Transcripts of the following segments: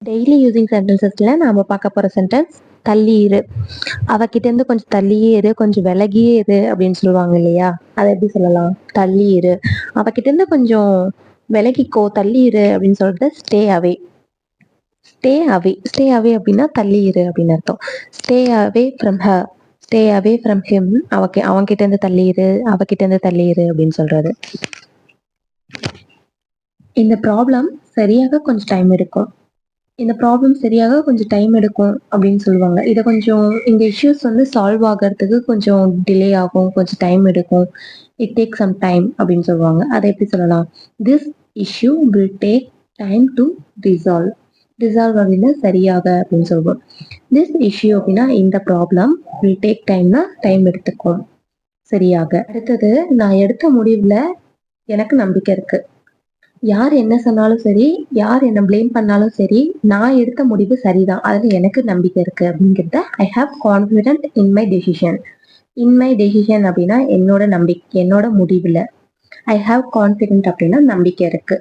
Daily using சென்டென்சஸ்ல நாம பார்க்க போற சென்டென்ஸ் தள்ளி இரு. அவகிட்ட இருந்து கொஞ்சம் தள்ளியே இரு, கொஞ்சம் விலகியே இரு அப்படின்னு சொல்லுவாங்க இல்லையா? அதை எப்படி சொல்லலாம்? தள்ளி இரு. அவகிட்ட இருந்து கொஞ்சம் விலகிக்கோ, தள்ளி இரு அப்படின்னு சொல்றது stay away. Stay away, stay away அப்படின்னா தள்ளி இரு அப்படின்னு அர்த்தம். Stay away from her, stay away from him. அவன்கிட்ட இருந்து தள்ளி இரு, அவகிட்ட இருந்து தள்ளி இரு அப்படின்னு சொல்றது. இந்த ப்ராப்ளம் சரியாக கொஞ்சம் டைம் எடுக்கும். இந்த ப்ராப்ளம் சரியாக கொஞ்சம் டைம் எடுக்கும் அப்படின்னு சொல்லுவாங்க. இதை கொஞ்சம் இந்த இஷ்யூஸ் வந்து சால்வ் ஆகிறதுக்கு கொஞ்சம் டிலே ஆகும், கொஞ்சம் டைம் எடுக்கும். இட் டேக் சம் டைம் அப்படின்னு சொல்லுவாங்க. அதை எப்படி சொல்லலாம்? This issue will take time to resolve. Resolve அப்படின்னா சரியாக அப்படின்னு சொல்லுவோம். திஸ் இஷ்யூ அப்படின்னா இந்த ப்ராப்ளம் வில் டேக் டைம்னா டைம் எடுத்துக்கும் சரியாக. அடுத்தது, நான் எடுத்த முடிவுல எனக்கு நம்பிக்கை இருக்கு. யார் என்ன சொன்னாலும் சரி, யார் என்ன பிளேம் பண்ணாலும் சரி, நான் எடுத்த முடிவு சரிதான், அதுல எனக்கு நம்பிக்கை இருக்கு அப்படிங்கிறத I have confident in my decision. In my decision அப்படின்னா என்னோட நம்பிக்கை, என்னோட முடிவுல. ஐ ஹாவ் கான்ஃபிடென்ட் அப்படின்னா நம்பிக்கை இருக்கு.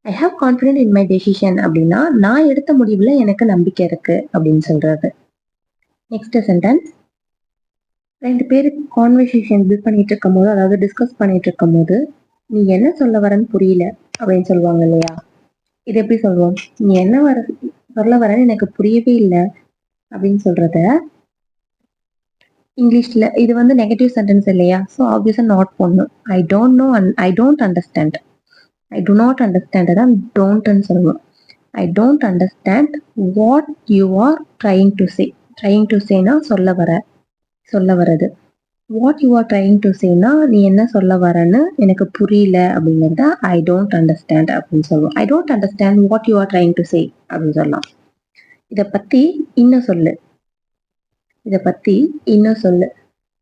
I have confident in my decision அப்படின்னா நான் எடுத்த முடிவுல எனக்கு நம்பிக்கை இருக்கு அப்படின்னு சொல்றது. நெக்ஸ்ட் சென்டென்ஸ், ரெண்டு பேரு கான்வர்சேஷன் பில்ட் பண்ணிட்டு இருக்கும் போது, அதாவது டிஸ்கஸ் பண்ணிட்டு இருக்கும் போது, நீ என்ன சொல்ல வரன்னு புரியல அப்படின்னு சொல்லுவாங்க இல்லையா? இது எப்படி சொல்லுவோம்? நீ என்ன சொல்ல வரன்னு எனக்கு புரியவே இல்லை அப்படின்னு சொல்றத இங்கிலீஷ்ல, இது வந்து நெகட்டிவ் சென்டென்ஸ் இல்லையா? ஸோ ஆப்வியஸா நாட் போடணும். I don't know and I don't understand. I do not understand தான் டோன்ட்னு சொல்லுவோம். I don't understand what you are trying to say. Trying to சேனா சொல்ல வரது. What you are trying to சேனா நீ என்ன சொல்ல வரன்னு எனக்கு புரியல அப்படிங்கிறத ஐ டோன்ட் அண்டர்ஸ்டாண்ட் அப்படின்னு சொல்லுவோம். I don't understand what you are trying to சே அப்படின்னு சொல்லலாம். இதை பத்தி இன்னும் சொல்லு. இதை பத்தி இன்னும் சொல்லு.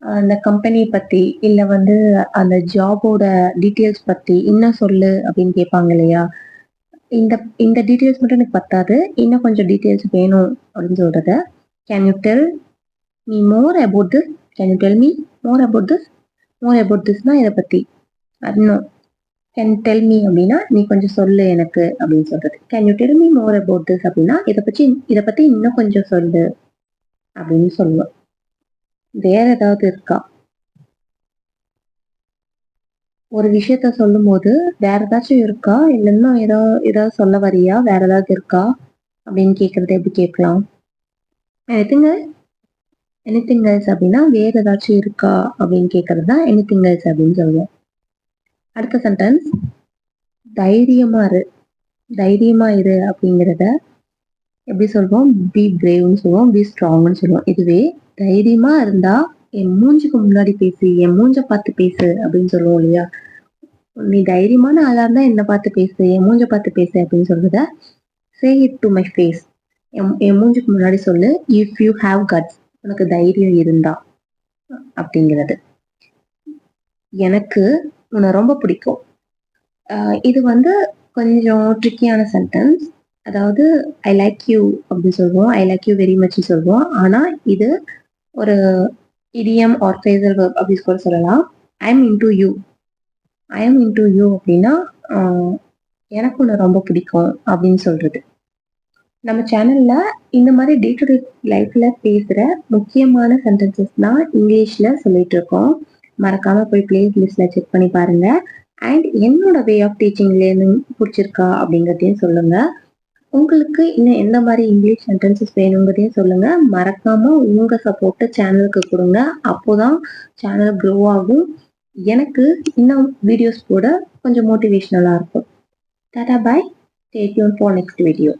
அந்த கம்பெனி பத்தி இல்லை வந்து அந்த ஜாபோட டீட்டெயில்ஸ் பத்தி இன்னும் சொல்லு அப்படின்னு கேட்பாங்க இல்லையா? இந்த இந்த டீட்டெயில்ஸ் மட்டும் எனக்கு பத்தாது, இன்னும் கொஞ்சம் டீட்டெயில்ஸ் வேணும் அப்படின்னு சொல்றத can you tell me more about this. Can you tell me more about this. More about திஸ்னா இதை பத்தி. இன்னும் கேன் டெல் மீ அப்படின்னா நீ கொஞ்சம் சொல்லு எனக்கு அப்படின்னு சொல்றது. Can you tell me more about this அப்படின்னா இதை பத்தி இன்னும் கொஞ்சம் சொல்லு அப்படின்னு சொல்லுவோம். வேற ஏதாவது இருக்கா? ஒரு விஷயத்த சொல்லும் போது வேற ஏதாச்சும் இருக்கா, இல்லை இன்னும் ஏதாவது சொல்ல வரியா, வேற ஏதாவது இருக்கா அப்படின்னு கேட்கறது எப்படி கேட்கலாம்? Anything else. எனிதிங் எல்ஸ் அப்படின்னா வேற ஏதாச்சும் இருக்கா அப்படின்னு கேட்கறது தான் எனிதிங் எல்ஸ் அப்படின்னு சொல்லுவோம். அடுத்த சென்டென்ஸ், தைரியமா இரு. தைரியமா இரு அப்படிங்கிறத எப்படி சொல்வோம்? பி பிரேவ்னு சொல்லுவோம், பி ஸ்ட்ராங்னு சொல்லுவோம். இதுவே தைரியமா இருந்தா என் மூஞ்சுக்கு முன்னாடி பேசு, என் மூஞ்ச பார்த்து பேசு அப்படின்னு சொல்லுவோம் இல்லையா? நீ தைரியமான ஆளா இருந்தா என்ன பார்த்து பேசு, என் மூஞ்ச பார்த்து பேசு அப்படின்னு சொல்றத say it to my face. என் மூஞ்சுக்கு முன்னாடி சொல்லு. இஃப் யூ ஹாவ் கட்ஸ், உனக்கு தைரியம் இருந்தா அப்படிங்கிறது. எனக்கு உன்னை ரொம்ப பிடிக்கும். இது வந்து கொஞ்சம் ட்ரிக்கியான சென்டென்ஸ். அதாவது ஐ லைக் யூ அப்படின்னு சொல்லுவோம், I like you very much சொல்லுவோம். ஆனா இது ஒரு இடியம் ஆர் ஃப்ரேசல் வெர்ப் அப்படி கூட சொல்லலாம். I am into you. I am into you அப்படின்னா எனக்கு உன்னை ரொம்ப பிடிக்கும் அப்படின்னு சொல்றது. நம்ம சேனல்ல இந்த மாதிரி டே டு டே லைஃப்ல பேசுற முக்கியமான சென்டென்சஸ் தான் இங்கிலீஷ்ல சொல்லிட்டு இருக்கோம். மறக்காம போய் பிளேலிஸ்ட்ல செக் பண்ணி பாருங்க. அண்ட் என்னோட வே ஆஃப் டீச்சிங்லேருந்து பிடிச்சிருக்கா அப்படிங்கிறதையும் சொல்லுங்க. உங்களுக்கு இன்னும் எந்த மாதிரி இங்கிலீஷ் சென்டென்சஸ் வேணுங்கிறதையும் சொல்லுங்க. மறக்காம உங்க சப்போர்ட்டை சேனலுக்கு கொடுங்க. அப்போதான் சேனல் க்ரோ ஆகும். எனக்கு இன்னும் வீடியோஸ் கூட கொஞ்சம் மோட்டிவேஷனலா இருக்கும். Tata bye. Stay tune for next video.